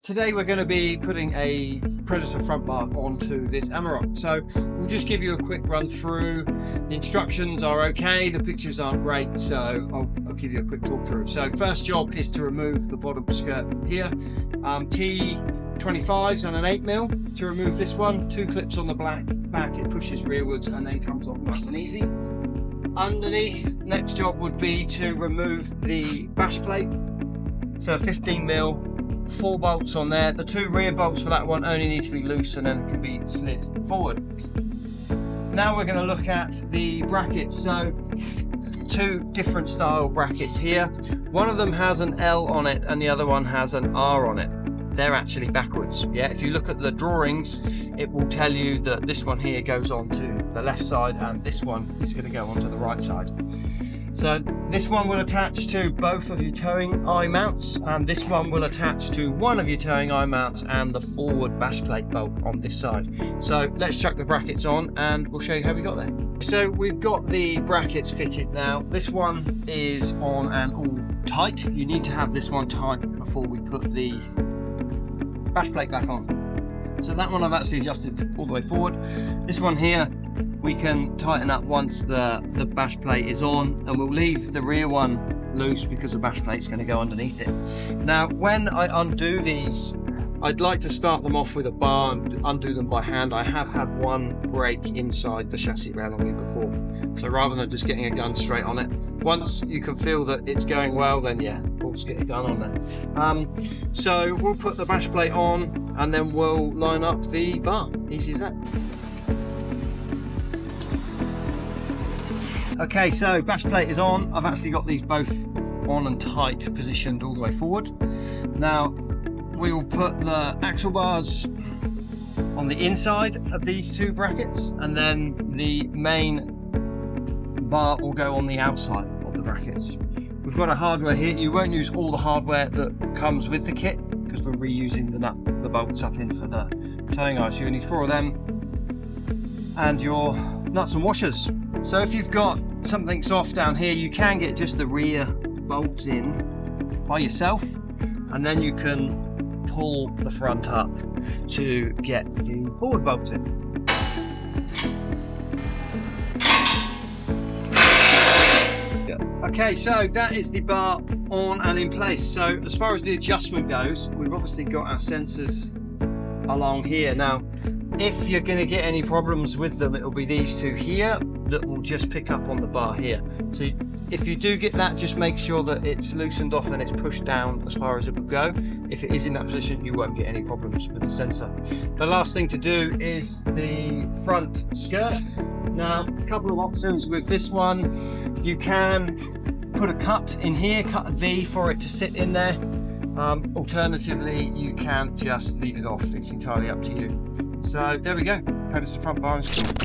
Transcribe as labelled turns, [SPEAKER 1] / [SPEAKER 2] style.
[SPEAKER 1] Today we're going to be putting a Predator front bar onto this Amarok. So we'll just give you a quick run through. The instructions are okay, the pictures aren't great, so I'll give you a quick talk through. So first job is to remove the bottom skirt here. T25s and an 8mm to remove this one. 2 clips on the back, it pushes rearwards and then comes off nice and easy. Underneath, next job would be to remove the bash plate. So 15mm. 4 bolts on there. The 2 rear bolts for that one only need to be loose and then can be slid forward. Now we're going to look at the brackets. So 2 different style brackets here. One of them has an L on it and the other one has an R on it. They're actually backwards. Yeah, if you look at the drawings, it will tell you that this one here goes on to the left side and this one is going to go onto the right side. So this one will attach to both of your towing eye mounts, and this one will attach to one of your towing eye mounts and the forward bash plate bolt on this side. So let's chuck the brackets on and we'll show you how we got there. So we've got the brackets fitted now. This one is on and all tight. You need to have this one tight before we put the bash plate back on. So that one I've actually adjusted all the way forward. This one here we can tighten up once the bash plate is on, and we'll leave the rear one loose because the bash plate is going to go underneath it. Now when I undo these, I'd like to start them off with a bar and undo them by hand. I have had one break inside the chassis rail on me before, so rather than just getting a gun straight on it, once you can feel that it's going well, then yeah, we'll just get a gun on there. So we'll put the bash plate on and then we'll line up the bar. Easy as that. Okay, so bash plate is on. I've actually got these both on and tight, positioned all the way forward. Now we'll put the axle bars on the inside of these 2 brackets, and then the main bar will go on the outside of the brackets. We've got a hardware here. You won't use all the hardware that comes with the kit because we're reusing the bolts up in for the towing eye. So you need 4 of them and your nuts and washers. So if you've got something soft down here, you can get just the rear bolts in by yourself, and then you can pull the front up to get the forward bolts in. Okay, so that is the bar on and in place. So as far as the adjustment goes, we've obviously got our sensors along here. Now if you're going to get any problems with them, it'll be these 2 here that will just pick up on the bar here. So if you do get that, just make sure that it's loosened off and it's pushed down as far as it will go. If it is in that position, you won't get any problems with the sensor. The last thing to do is the front skirt. Now, a couple of options with this one. You can put a cut in here, cut a V for it to sit in there. Alternatively, you can just leave it off. It's entirely up to you. So there we go, Predator front bar installed.